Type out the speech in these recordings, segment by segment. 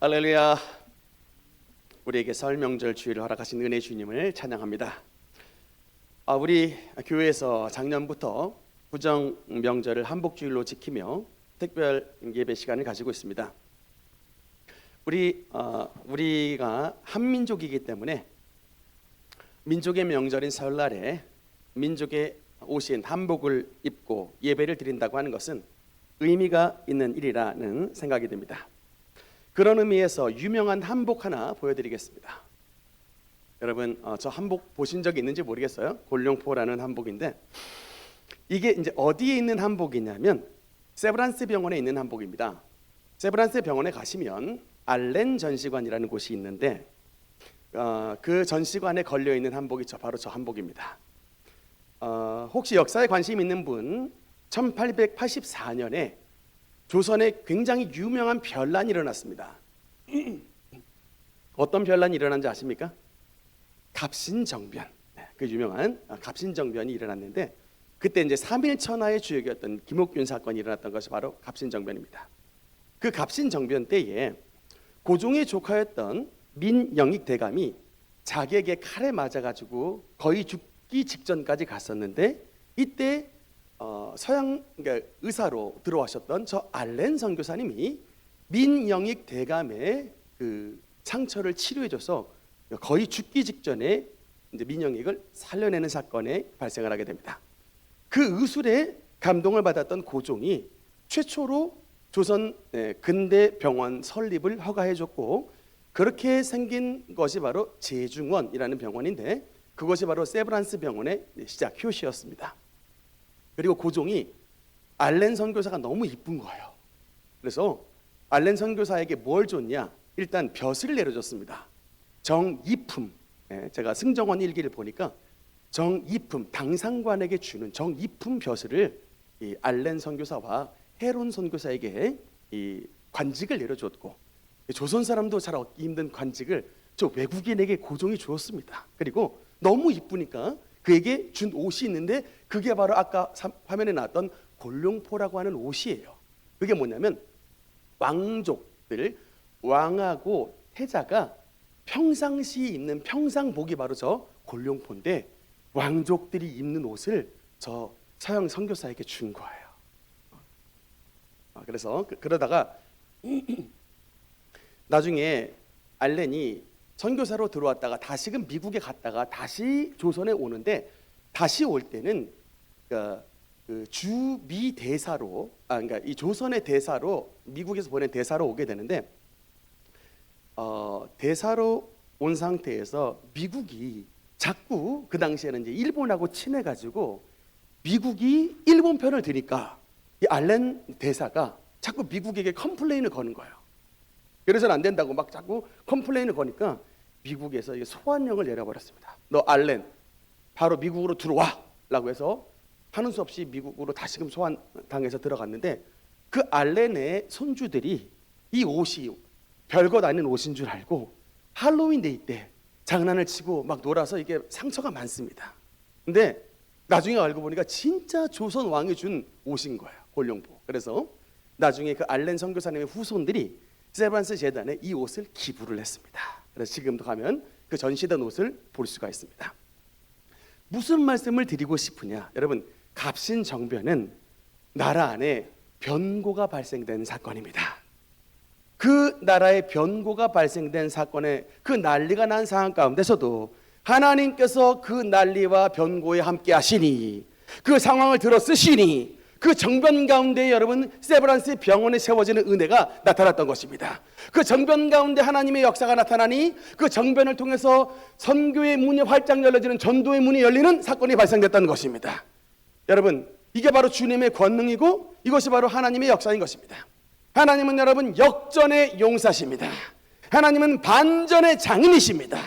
할렐루야. 우리에게 설 명절 주일을 허락하신 은혜 주님을 찬양합니다. 우리 교회에서 작년부터 구정 명절을 한복주일로 지키며 특별 예배 시간을 가지고 있습니다. 우리가 한민족이기 때문에 민족의 명절인 설날에 민족의 옷인 한복을 입고 예배를 드린다고 하는 것은 의미가 있는 일이라는 생각이 듭니다. 그런 의미에서 유명한 한복 하나 보여드리겠습니다. 여러분 저 한복 보신 적이 있는지 모르겠어요. 골룡포라는 한복인데 이게 이제 어디에 있는 한복이냐면 세브란스 병원에 있는 한복입니다. 세브란스 병원에 가시면 알렌 전시관이라는 곳이 있는데 그 전시관에 걸려 있는 한복이 바로 저 한복입니다. 혹시 역사에 관심 있는 분 1884년에 조선에 굉장히 유명한 변란이 일어났습니다. 어떤 변란이 일어난지 아십니까? 갑신정변. 그 유명한 갑신정변이 일어났는데 그때 이제 3일 천하의 주역이었던 김옥균 사건이 일어났던 것이 바로 갑신정변입니다. 그 갑신정변 때에 고종의 조카였던 민영익 대감이 자기에게 칼에 맞아가지고 거의 죽기 직전까지 갔었는데 이때 서양 그러니까 의사로 들어와셨던 저 알렌 선교사님이 민영익 대감의 그 상처를 치료해줘서 거의 죽기 직전에 이제 민영익을 살려내는 사건이 발생을 하게 됩니다. 그 의술에 감동을 받았던 고종이 최초로 조선 근대 병원 설립을 허가해줬고 그렇게 생긴 것이 바로 제중원이라는 병원인데 그것이 바로 세브란스 병원의 시작 효시였습니다. 그리고 고종이 알렌 선교사가 너무 이쁜 거예요. 그래서 알렌 선교사에게 뭘 줬냐? 일단 벼슬을 내려줬습니다. 정이품. 제가 승정원 일기를 보니까 정이품, 당상관에게 주는 정이품 벼슬을 이 알렌 선교사와 헤론 선교사에게 이 관직을 내려줬고 조선 사람도 잘 얻기 힘든 관직을 저 외국인에게 고종이 주었습니다. 그리고 너무 이쁘니까 그에게 준 옷이 있는데 그게 바로 아까 화면에 나왔던 골룡포라고 하는 옷이에요. 그게 뭐냐면 왕족들, 왕하고 태자가 평상시에 입는 평상복이 바로 저 골룡포인데 왕족들이 입는 옷을 저 서양 선교사에게 준 거예요. 그래서 그러다가 나중에 알렌이 선교사로 들어왔다가 다시금 미국에 갔다가 다시 조선에 오는데 다시 올 때는 그 주미 대사로 그러니까 이 조선의 대사로 미국에서 보낸 대사로 오게 되는데 대사로 온 상태에서 미국이 자꾸 그 당시에는 이제 일본하고 친해가지고 미국이 일본 편을 드니까 이 알렌 대사가 자꾸 미국에게 컴플레인을 거는 거예요. 그래서는 안 된다고 막 자꾸 컴플레인을 거니까 미국에서 소환령을 내려버렸습니다. 너 알렌 바로 미국으로 들어와 라고 해서 하는 수 없이 미국으로 다시금 소환당해서 들어갔는데 그 알렌의 손주들이 이 옷이 별것 아닌 옷인 줄 알고 할로윈 데이 때 장난을 치고 막 놀아서 이게 상처가 많습니다. 근데 나중에 알고 보니까 진짜 조선 왕이 준 옷인 거예요. 골룡포. 그래서 나중에 그 알렌 선교사님의 후손들이 세브란스 재단에 이 옷을 기부를 했습니다. 그래서 지금도 가면 그 전시된 옷을 볼 수가 있습니다. 무슨 말씀을 드리고 싶으냐? 여러분, 갑신정변은 나라 안에 변고가 발생된 사건입니다. 그 나라에 변고가 발생된 사건에 그 난리가 난 상황 가운데서도 하나님께서 그 난리와 변고에 함께 하시니 그 상황을 들어 쓰시니 그 정변 가운데 여러분 세브란스 병원에 세워지는 은혜가 나타났던 것입니다. 그 정변 가운데 하나님의 역사가 나타나니 그 정변을 통해서 선교의 문이 활짝 열려지는 전도의 문이 열리는 사건이 발생됐다는 것입니다. 여러분 이게 바로 주님의 권능이고 이것이 바로 하나님의 역사인 것입니다. 하나님은 여러분 역전의 용사십니다. 하나님은 반전의 장인이십니다.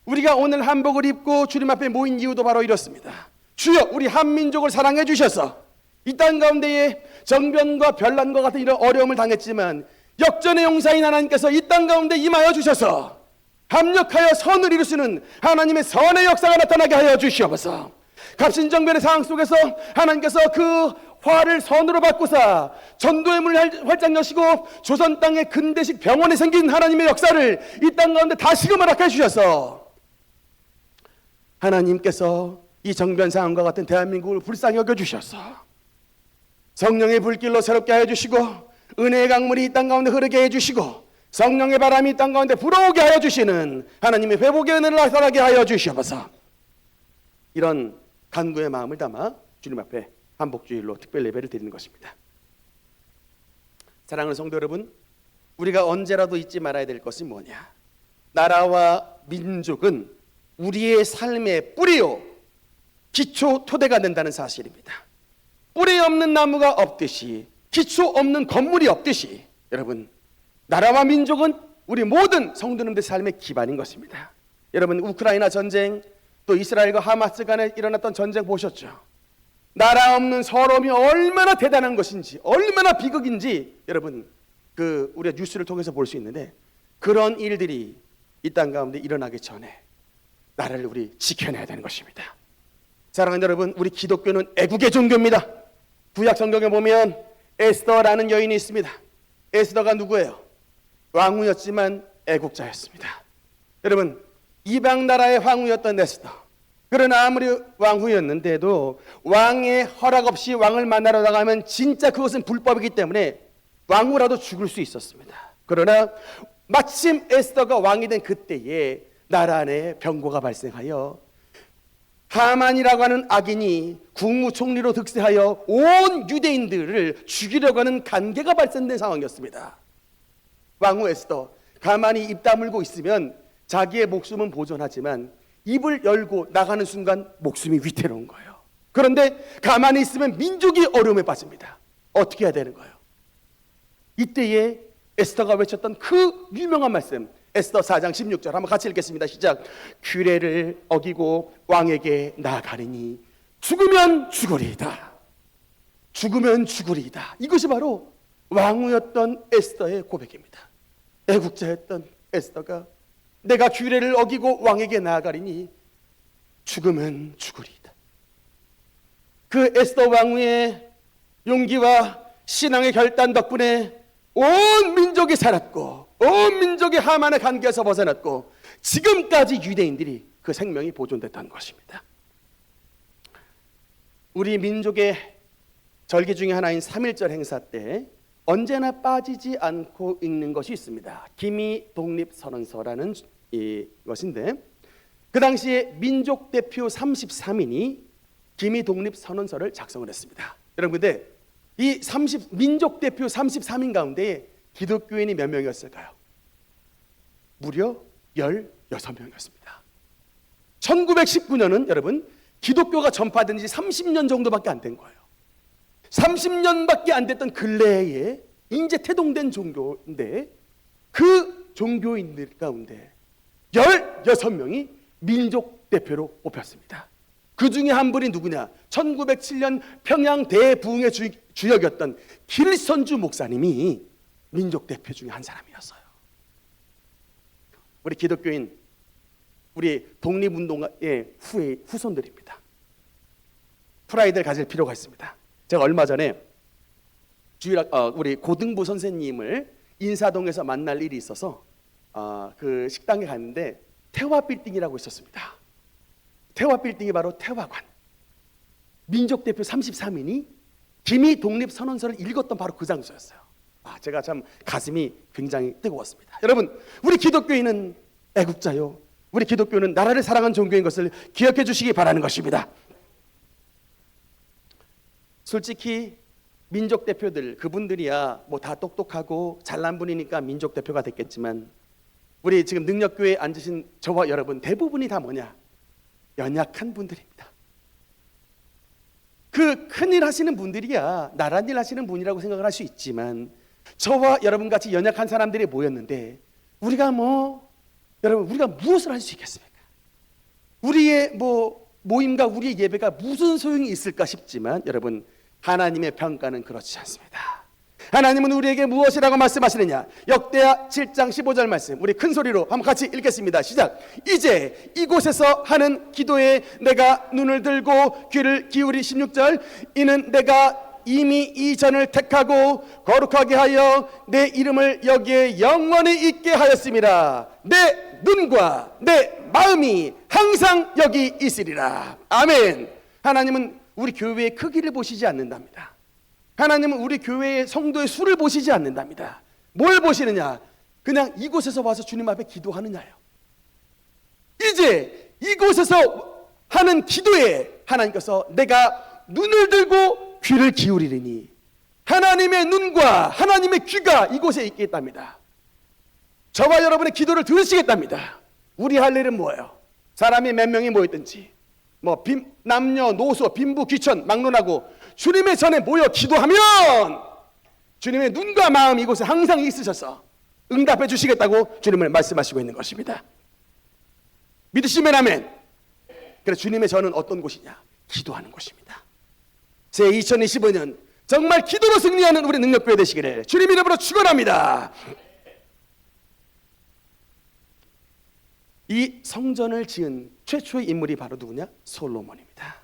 우리가 오늘 한복을 입고 주님 앞에 모인 이유도 바로 이렇습니다. 주여 우리 한민족을 사랑해 주셔서 이 땅 가운데에 정변과 변란과 같은 이런 어려움을 당했지만 역전의 용사인 하나님께서 이 땅 가운데 임하여 주셔서 합력하여 선을 이루시는 하나님의 선의 역사가 나타나게 하여 주시옵소서. 갑신정변의 상황 속에서 하나님께서 그 화를 선으로 바꾸사 전도의 문을 활짝 여시고 조선 땅에 근대식 병원이 생긴 하나님의 역사를 이 땅 가운데 다시금 허락해 주셔서 하나님께서 이 정변 상황과 같은 대한민국을 불쌍히 여겨주셔서 성령의 불길로 새롭게 하여 주시고 은혜의 강물이 이 땅 가운데 흐르게 해주시고 성령의 바람이 이 땅 가운데 불어오게 하여 주시는 하나님의 회복의 은혜를 나타나게 하여 주시옵소서. 이런 간구의 마음을 담아 주님 앞에 한복주일로 특별 예배를 드리는 것입니다. 사랑하는 성도 여러분, 우리가 언제라도 잊지 말아야 될 것이 뭐냐? 나라와 민족은 우리의 삶의 뿌리요 기초 토대가 된다는 사실입니다. 뿌리 없는 나무가 없듯이 기초 없는 건물이 없듯이 여러분, 나라와 민족은 우리 모든 성도님들의 삶의 기반인 것입니다. 여러분, 우크라이나 전쟁, 또 이스라엘과 하마스 간에 일어났던 전쟁 보셨죠? 나라 없는 서러움이 얼마나 대단한 것인지, 얼마나 비극인지 여러분 우리가 뉴스를 통해서 볼 수 있는데, 그런 일들이 이 땅 가운데 일어나기 전에 나라를 우리 지켜내야 되는 것입니다. 사랑하는 여러분, 우리 기독교는 애국의 종교입니다. 구약 성경에 보면 에스더라는 여인이 있습니다. 에스더가 누구예요? 왕후였지만 애국자였습니다. 여러분, 이방 나라의 황후였던 에스더, 그러나 아무리 왕후였는데도 왕의 허락 없이 왕을 만나러 나가면 진짜 그것은 불법이기 때문에 왕후라도 죽을 수 있었습니다. 그러나 마침 에스더가 왕이 된 그때에 나라 안에 병고가 발생하여 하만이라고 하는 악인이 국무총리로 득세하여 온 유대인들을 죽이려고 하는 간계가 발생된 상황이었습니다. 왕후 에스더 가만히 입 다물고 있으면 자기의 목숨은 보존하지만 입을 열고 나가는 순간 목숨이 위태로운 거예요. 그런데 가만히 있으면 민족이 어려움에 빠집니다. 어떻게 해야 되는 거예요? 이때에 에스더가 외쳤던 그 유명한 말씀, 에스더 4장 16절 한번 같이 읽겠습니다. 시작. 규례를 어기고 왕에게 나아가리니 죽으면 죽으리이다. 죽으면 죽으리이다. 이것이 바로 왕후였던 에스더의 고백입니다. 애국자였던 에스더가 내가 규례를 어기고 왕에게 나아가리니 죽으면 죽으리이다. 그 에스더 왕후의 용기와 신앙의 결단 덕분에 온 민족이 살았고 온 민족이 하만의 관계에서 벗어났고 지금까지 유대인들이 그 생명이 보존됐다는 것입니다. 우리 민족의 절기 중에 하나인 3.1절 행사 때 언제나 빠지지 않고 읽는 것이 있습니다. 기미 독립선언서라는 것인데, 그 당시에 민족 대표 33인이 기미 독립선언서를 작성을 했습니다. 여러분, 근데 이 민족 대표 33인 가운데 기독교인이 몇 명이었을까요? 무려 16명이었습니다. 1919년은 여러분 기독교가 전파된 지 30년 정도밖에 안 된 거예요. 30년밖에 안 됐던 근래에 이제 태동된 종교인데, 그 종교인들 가운데 16명이 민족 대표로 뽑혔습니다. 그 중에 한 분이 누구냐? 1907년 평양 대부흥의 주역이었던 길선주 목사님이 민족 대표 중에 한 사람이었어요. 우리 기독교인, 우리 독립운동의 후손들입니다. 프라이드를 가질 필요가 있습니다. 제가 얼마 전에 우리 고등부 선생님을 인사동에서 만날 일이 있어서 그 식당에 갔는데 태화빌딩이라고 있었습니다. 태화빌딩이 바로 태화관. 민족 대표 33인이 기미 독립선언서를 읽었던 바로 그 장소였어요. 제가 참 가슴이 굉장히 뜨거웠습니다. 여러분, 우리 기독교인은 애국자요, 우리 기독교는 나라를 사랑하는 종교인 것을 기억해 주시기 바라는 것입니다. 솔직히 민족 대표들, 그분들이야 뭐 다 똑똑하고 잘난 분이니까 민족 대표가 됐겠지만, 우리 지금 능력교회에 앉으신 저와 여러분 대부분이 다 뭐냐? 연약한 분들입니다. 그 큰일 하시는 분들이야 나란 일 하시는 분이라고 생각을 할 수 있지만, 저와 여러분같이 연약한 사람들이 모였는데 우리가 여러분 우리가 무엇을 할 수 있겠습니까? 우리의 모임과 우리의 예배가 무슨 소용이 있을까 싶지만, 여러분 하나님의 평가는 그렇지 않습니다. 하나님은 우리에게 무엇이라고 말씀하시느냐? 역대하 7장 15절 말씀, 우리 큰 소리로 한번 같이 읽겠습니다. 시작. 이제 이곳에서 하는 기도에 내가 눈을 들고 귀를 기울이. 16절. 이는 내가 이미 이 전을 택하고 거룩하게 하여 내 이름을 여기에 영원히 있게 하였음이라. 내 눈과 내 마음이 항상 여기 있으리라. 아멘. 하나님은 우리 교회의 크기를 보시지 않는답니다. 하나님은 우리 교회의 성도의 수를 보시지 않는답니다. 뭘 보시느냐? 그냥 이곳에서 와서 주님 앞에 기도하느냐요. 이제 이곳에서 하는 기도에 하나님께서 내가 눈을 들고 귀를 기울이리니, 하나님의 눈과 하나님의 귀가 이곳에 있겠답니다. 저와 여러분의 기도를 들으시겠답니다. 우리 할 일은 뭐예요? 사람이 몇 명이 모였든지 남녀 노소 빈부 귀천 막론하고 주님의 전에 모여 기도하면 주님의 눈과 마음 이곳에 항상 있으셔서 응답해 주시겠다고 주님을 말씀하시고 있는 것입니다. 믿으시면 아멘. 그래서 주님의 전은 어떤 곳이냐? 기도하는 곳입니다. 제 2025년 정말 기도로 승리하는 우리 능력교회 되시기를 주님 이름으로 축원합니다. 이 성전을 지은 최초의 인물이 바로 누구냐? 솔로몬입니다.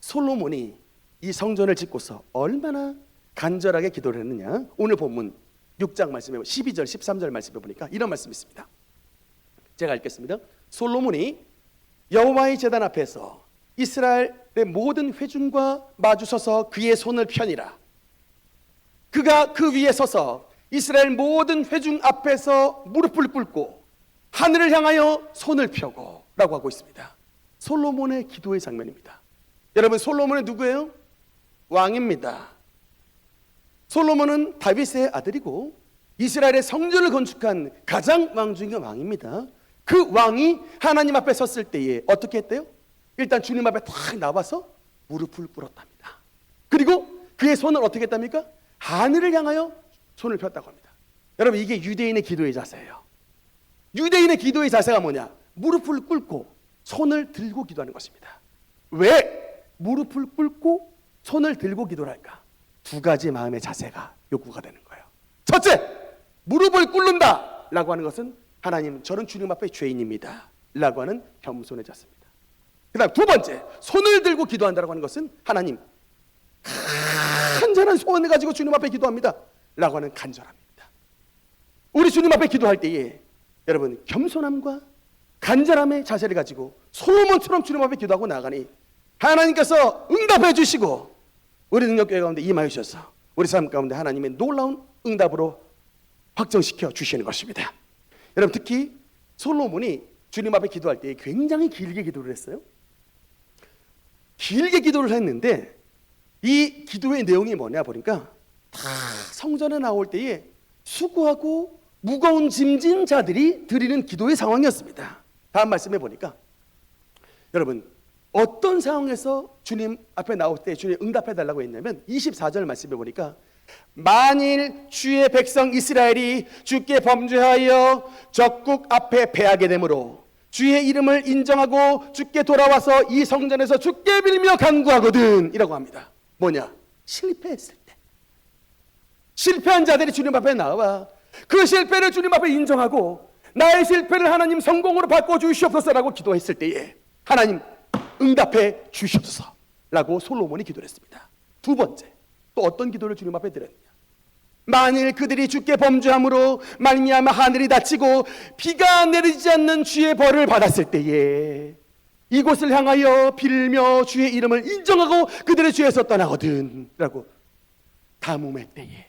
솔로몬이 이 성전을 짓고서 얼마나 간절하게 기도를 했느냐? 오늘 본문 6장 말씀에 12절 13절 말씀에 보니까 이런 말씀이 있습니다. 제가 읽겠습니다. 솔로몬이 여호와의 제단 앞에서 이스라엘의 모든 회중과 마주서서 그의 손을 펴니라. 그가 그 위에 서서 이스라엘 모든 회중 앞에서 무릎을 꿇고 하늘을 향하여 손을 펴고 라고 하고 있습니다. 솔로몬의 기도의 장면입니다. 여러분, 솔로몬은 누구예요? 왕입니다. 솔로몬은 다윗의 아들이고 이스라엘의 성전을 건축한 가장 왕 중의 왕입니다. 그 왕이 하나님 앞에 섰을 때에 어떻게 했대요? 일단 주님 앞에 탁 나와서 무릎을 꿇었답니다. 그리고 그의 손을 어떻게 했답니까? 하늘을 향하여 손을 폈다고 합니다. 여러분, 이게 유대인의 기도의 자세예요. 유대인의 기도의 자세가 뭐냐? 무릎을 꿇고 손을 들고 기도하는 것입니다. 왜 무릎을 꿇고 손을 들고 기도를 할까? 두 가지 마음의 자세가 요구가 되는 거예요. 첫째, 무릎을 꿇는다 라고 하는 것은 하나님, 저는 주님 앞에 죄인입니다 라고 하는 겸손의 자세입니다. 그 다음 두 번째, 손을 들고 기도한다라고 하는 것은 하나님, 간절한 소원을 가지고 주님 앞에 기도합니다 라고 하는 간절함입니다. 우리 주님 앞에 기도할 때에 여러분, 겸손함과 간절함의 자세를 가지고 솔로몬처럼 주님 앞에 기도하고 나가니 하나님께서 응답해 주시고 우리 능력교회 가운데 임하여 주셔서 우리 삶 가운데 하나님의 놀라운 응답으로 확정시켜 주시는 것입니다. 여러분, 특히 솔로몬이 주님 앞에 기도할 때 굉장히 길게 기도를 했어요. 길게 기도를 했는데 이 기도의 내용이 뭐냐 보니까 다 성전에 나올 때에 수고하고 무거운 짐진 자들이 드리는 기도의 상황이었습니다. 다음 말씀해 보니까 여러분, 어떤 상황에서 주님 앞에 나올 때 주님 응답해 달라고 했냐면 24절 말씀해 보니까 만일 주의 백성 이스라엘이 주께 범죄하여 적국 앞에 패하게 되므로 주의 이름을 인정하고 주께 돌아와서 이 성전에서 주께 빌며 간구하거든 이라고 합니다. 뭐냐? 실패했을 때, 실패한 자들이 주님 앞에 나와 그 실패를 주님 앞에 인정하고 나의 실패를 하나님 성공으로 바꿔주시옵소서라고 기도했을 때에 하나님 응답해 주시옵소서라고 솔로몬이 기도를 했습니다. 두 번째, 또 어떤 기도를 주님 앞에 드렸느냐? 만일 그들이 주께 범죄함으로 말미암아 하늘이 닫히고 비가 내리지 않는 주의 벌을 받았을 때에 이곳을 향하여 빌며 주의 이름을 인정하고 그들의 죄에서 떠나거든 라고 가뭄의 때에,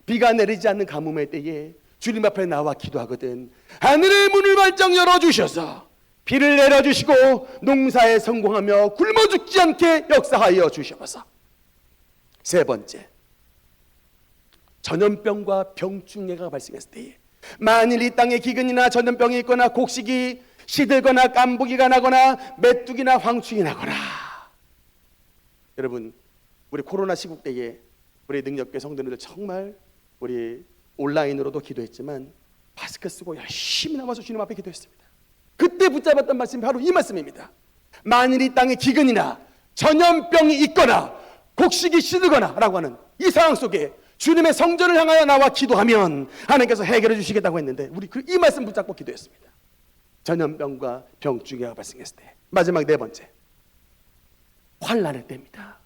비가 내리지 않는 가뭄의 때에 주님 앞에 나와 기도하거든 하늘의 문을 활짝 열어주셔서 비를 내려주시고 농사에 성공하며 굶어 죽지 않게 역사하여 주시옵소서. 세 번째, 전염병과 병충해가 발생했을 때에 만일 이 땅에 기근이나 전염병이 있거나 곡식이 시들거나 깐부기가 나거나 메뚜기나 황충이 나거나, 여러분, 우리 코로나 시국 때에 우리 능력교회 성도님들 정말 우리 온라인으로도 기도했지만 마스크 쓰고 열심히 나와서 주님 앞에 기도했습니다. 그때 붙잡았던 말씀이 바로 이 말씀입니다. 만일 이 땅에 기근이나 전염병이 있거나 곡식이 시들거나 라고 하는 이 상황 속에 주님의 성전을 향하여 나와 기도하면 하나님께서 해결해 주시겠다고 했는데 우리 이 말씀 붙잡고 기도했습니다. 전염병과 병충해가 발생했을 때. 마지막 네 번째, 환난의 때입니다.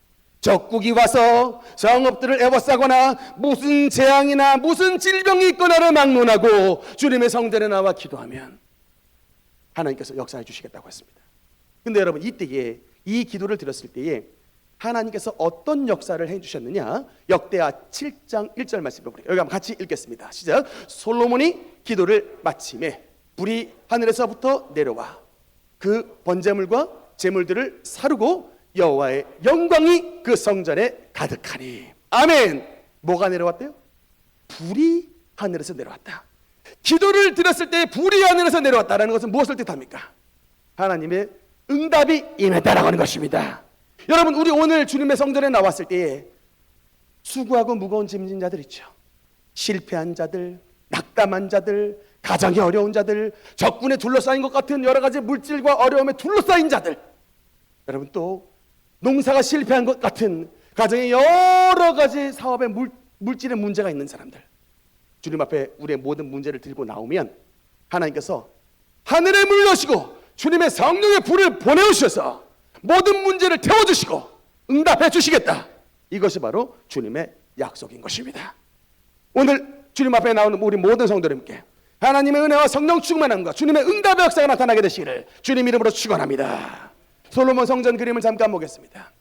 적국이 와서 성읍들을 에워싸거나 무슨 재앙이나 무슨 질병이 있거나를 막론하고 주님의 성전에 나와 기도하면 하나님께서 역사해 주시겠다고 했습니다. 근데 여러분, 이때에 이 기도를 드렸을 때에 하나님께서 어떤 역사를 해주셨느냐? 역대하 7장 1절 말씀 보니까 여기 한번 같이 읽겠습니다. 시작. 솔로몬이 기도를 마침에 불이 하늘에서부터 내려와 그 번제물과 제물들을 사르고 여호와의 영광이 그 성전에 가득하니. 아멘. 뭐가 내려왔대요? 불이 하늘에서 내려왔다. 기도를 드렸을 때 불이 하늘에서 내려왔다라는 것은 무엇을 뜻합니까? 하나님의 응답이 임했다라고 하는 것입니다. 여러분, 우리 오늘 주님의 성전에 나왔을 때에 수고하고 무거운 짐진 자들 있죠. 실패한 자들, 낙담한 자들, 가정이 어려운 자들, 적군에 둘러싸인 것 같은 여러 가지 물질과 어려움에 둘러싸인 자들, 여러분 또 농사가 실패한 것 같은 가정에 여러 가지 사업에 물질의 문제가 있는 사람들, 주님 앞에 우리의 모든 문제를 들고 나오면 하나님께서 하늘에 물 여시고 주님의 성령의 불을 보내오셔서 모든 문제를 태워주시고 응답해 주시겠다. 이것이 바로 주님의 약속인 것입니다. 오늘 주님 앞에 나오는 우리 모든 성도님께 하나님의 은혜와 성령 충만함과 주님의 응답의 역사가 나타나게 되시기를 주님 이름으로 축원합니다. 솔로몬 성전 그림을 잠깐 보겠습니다.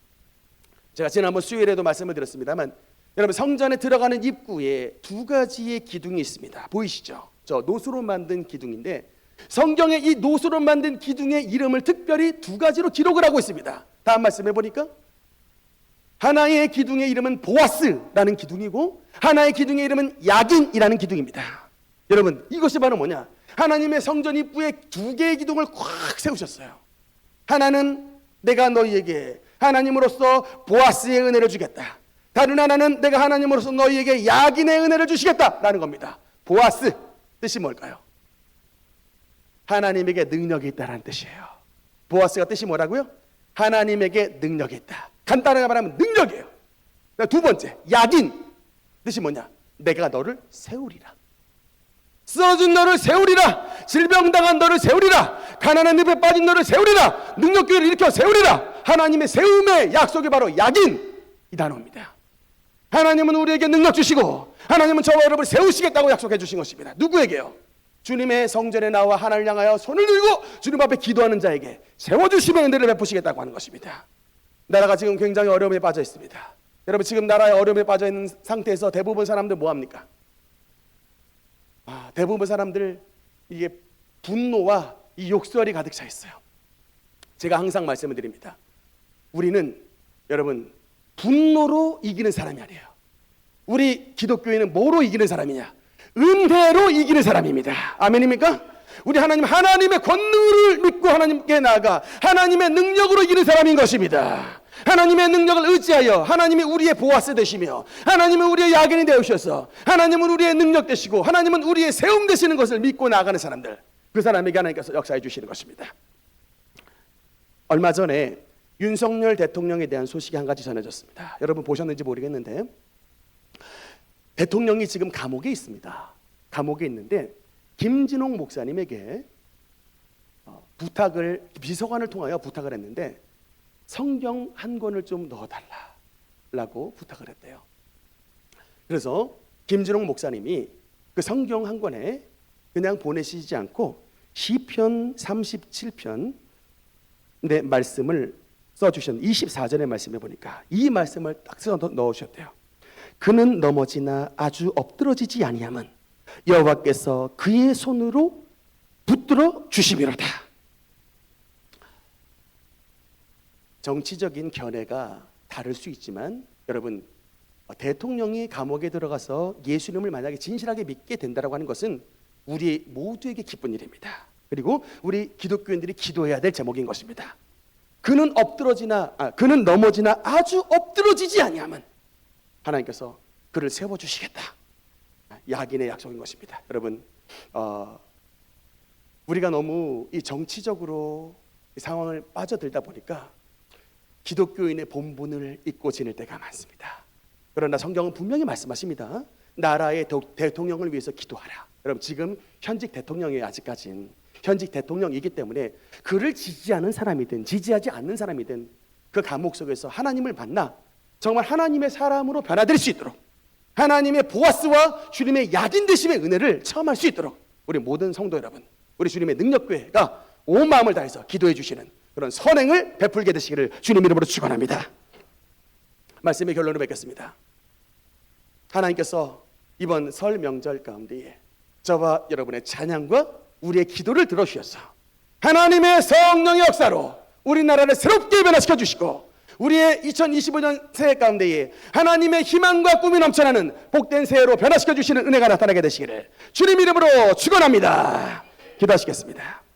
제가 지난번 수요일에도 말씀을 드렸습니다만, 여러분, 성전에 들어가는 입구에 두 가지의 기둥이 있습니다. 보이시죠? 저 노수로 만든 기둥인데 성경에 이 노수로 만든 기둥의 이름을 특별히 두 가지로 기록을 하고 있습니다. 다음 말씀해 보니까 하나의 기둥의 이름은 보아스라는 기둥이고 하나의 기둥의 이름은 야긴이라는 기둥입니다. 여러분, 이것이 바로 뭐냐? 하나님의 성전 입구에 두 개의 기둥을 꽉 세우셨어요. 하나는 내가 너희에게 하나님으로서 보아스의 은혜를 주겠다. 다른 하나는 내가 하나님으로서 너희에게 야긴의 은혜를 주시겠다라는 겁니다. 보아스 뜻이 뭘까요? 하나님에게 능력이 있다라는 뜻이에요. 보아스가 뜻이 뭐라고요? 하나님에게 능력이 있다. 간단하게 말하면 능력이에요. 두 번째, 야긴 뜻이 뭐냐? 내가 너를 세우리라. 쓰러진 너를 세우리라. 질병당한 너를 세우리라. 가난한 늪에 빠진 너를 세우리라. 능력교회를 일으켜 세우리라. 하나님의 세움의 약속이 바로 야긴 이 단어입니다. 하나님은 우리에게 능력 주시고 하나님은 저와 여러분을 세우시겠다고 약속해 주신 것입니다. 누구에게요? 주님의 성전에 나와 하나님을 향하여 손을 들고 주님 앞에 기도하는 자에게 세워주시면 은혜를 베푸시겠다고 하는 것입니다. 나라가 지금 굉장히 어려움에 빠져 있습니다. 여러분, 지금 나라의 어려움에 빠져 있는 상태에서 대부분 사람들 뭐합니까? 대부분 사람들 이게 분노와 이 욕설이 가득 차 있어요. 제가 항상 말씀을 드립니다. 우리는 여러분 분노로 이기는 사람이 아니에요. 우리 기독교인은 뭐로 이기는 사람이냐? 은혜로 이기는 사람입니다. 아멘입니까? 우리 하나님의 권능을 믿고 하나님께 나아가 하나님의 능력으로 이기는 사람인 것입니다. 하나님의 능력을 의지하여 하나님이 우리의 보아스 되시며 하나님은 우리의 야긴이 되어주셔서 하나님은 우리의 능력 되시고 하나님은 우리의 세움 되시는 것을 믿고 나아가는 사람들, 그 사람에게 하나님께서 역사해 주시는 것입니다. 얼마 전에 윤석열 대통령에 대한 소식이 한 가지 전해졌습니다. 여러분 보셨는지 모르겠는데 대통령이 지금 감옥에 있습니다. 감옥에 있는데 김진홍 목사님에게 비서관을 통하여 부탁을 했는데 성경 한 권을 좀 넣어달라고 부탁을 했대요. 그래서 김진홍 목사님이 그 성경 한 권에 그냥 보내시지 않고 시편 37편 의 말씀을 써주셨는데 24절의 말씀에 보니까 이 말씀을 딱 써 넣으셨대요. 그는 넘어지나 아주 엎드러지지 아니함은 여호와께서 그의 손으로 붙들어 주심이로다. 정치적인 견해가 다를 수 있지만 여러분, 대통령이 감옥에 들어가서 예수님을 만약에 진실하게 믿게 된다고 하는 것은 우리 모두에게 기쁜 일입니다. 그리고 우리 기독교인들이 기도해야 될 제목인 것입니다. 그는 넘어지나 아주 엎드러지지 아니함은 하나님께서 그를 세워주시겠다. 야긴의 약속인 것입니다. 여러분, 우리가 너무 이 정치적으로 이 상황을 빠져들다 보니까 기독교인의 본분을 잊고 지낼 때가 많습니다. 그러나 성경은 분명히 말씀하십니다. 나라의 대통령을 위해서 기도하라. 여러분 지금 현직 대통령이 아직까진 현직 대통령이기 때문에 그를 지지하는 사람이든 지지하지 않는 사람이든 그 감옥 속에서 하나님을 만나 정말 하나님의 사람으로 변화될 수 있도록 하나님의 보아스와 주님의 약인 되심의 은혜를 체험할 수 있도록 우리 모든 성도 여러분, 우리 주님의 능력교회가 온 마음을 다해서 기도해 주시는 그런 선행을 베풀게 되시기를 주님 이름으로 축원합니다. 말씀의 결론을 맺겠습니다. 하나님께서 이번 설 명절 가운데에 저와 여러분의 찬양과 우리의 기도를 들어주셔서 하나님의 성령의 역사로 우리나라를 새롭게 변화시켜 주시고 우리의 2025년 새해 가운데에 하나님의 희망과 꿈이 넘쳐나는 복된 새해로 변화시켜 주시는 은혜가 나타나게 되시기를 주님 이름으로 축원합니다. 기도하시겠습니다.